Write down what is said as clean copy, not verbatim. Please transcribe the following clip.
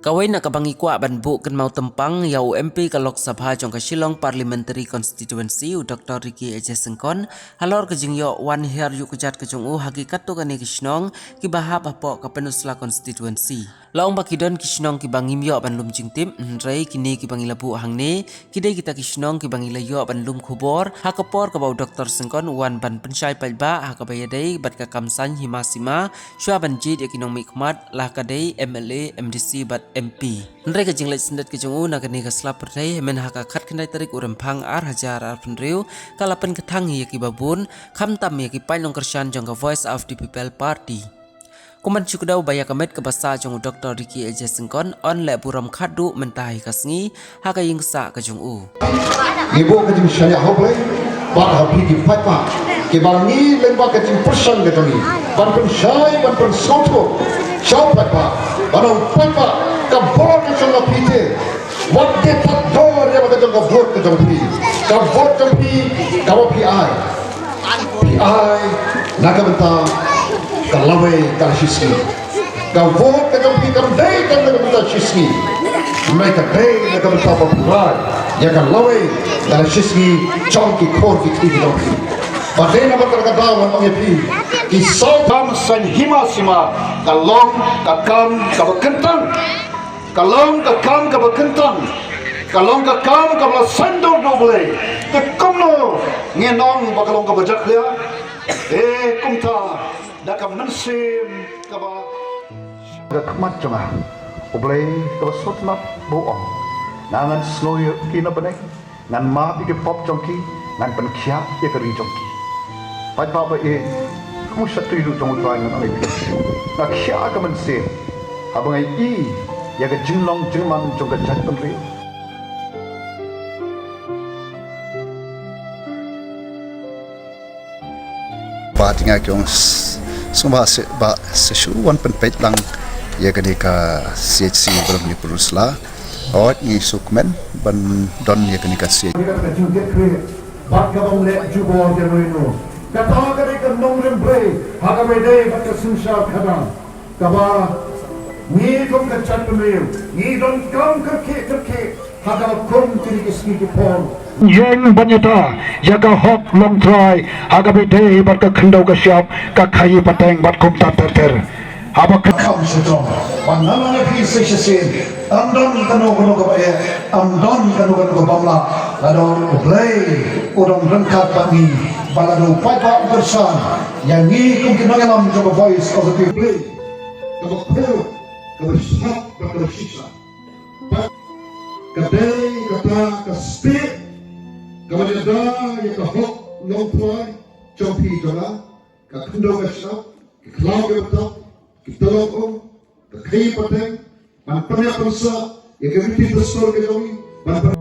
Kawai nak kabangi kuat ban bu kan mau tempang ya MP ke Lok Sabha Jong ke Shillong Parliamentary Constituency Dr. Ricky Sengkon halor ke jingyo wan her yu kejat ke Jong hakikat tu kan ke Shnong Kiba Hapoh ke Pynursla Constituency. Laung bakidon ke Shnong ki bangim yo ban lum jingtim rei kini ki bangi labu hang ne kidai kita ke Shnong ki bangi layo ban lum khubor hakapor ke bau Dr. Sengkon wan ban pensyai palba hakabayadai bat ka kamsan himasima syua ban jid ya kinong mikmat lah kadai MLA MDC bat MP. Mereka jinglet sendat ke Jong nak ni keslap pertai men haka kat kendai tarik urempang hajar penriu kalapan ketangi ya ki babun kamtam ya ki painong kersan Jong ke Voice of the People Party. Kuman cukudau baya kamet ke basa Jong Dr. Ricky Sengkon on le buram khadu mentahi kasngi haka yingsa ke Jong Ibu ke jing syariah hoble bat hapi ki fatwa ke barangi lemba ke jing persan ke tangi ban pen syai ban pen sauto syau fatwa banau fatwa ka vote ke jong pite wat ke tak dor ya ke jong vote ke jong pite ka vote jong pi ka PI naga benta ka lawe ka shiski ka vote ke jong pi ka dei ka naga benta shiski mereka dei naga benta popular ya ka lawe ka shiski chong ki khor ki ki jong pi badai na bakar ka dawan ong pi ki sau kam san hima sima ka long ka kam ka bakentang kalong ka kam ka bakentang kalong ka kam ka la sandong do boleh te komno ngenong bakalong ka bajak dia kumta da ka mensim ka ba da kmat jonga oblei ka sotnap boong nangan sloy kina bane ngan ma pi ke pop jongki ngan pen khia ye ka ri jongki pai pa ba kamu satu hidup jong tuan ngan ai na khia ka mensim abangai ya ke Jingwan jong ke jat penri batinga kyong sumba se ba sesu wan pen pet lang ya ke ka CHC belum di Pynursla ot ni sukmen ban don ya ke ka CHC bat ka bang le jubo de no kata ka de ka nong rem bre ha ka me de bat ka sumsha khada ka ba ni kom ka chat penriu ni don kam ka ke hagal kom kini kiski ki pon Jeng banyata jaga hok long try haga bete bat ka khandau ka syap ka khai pateng bat kom ta ter haba kam sedong panana pi sesin andon kanu ka ba andon kanu ka bamla ladon play odong rengkat bani balado pai pa bersan yang ni kom kinangalam ka voice of the people ka kebersat dan kebersisa kadai kata kespik kemudian yang kahok longpoi compi jola kakendo kesap kelau kebetak kitolong kekai pateng man pernah persa yang kebiti besar kejomi man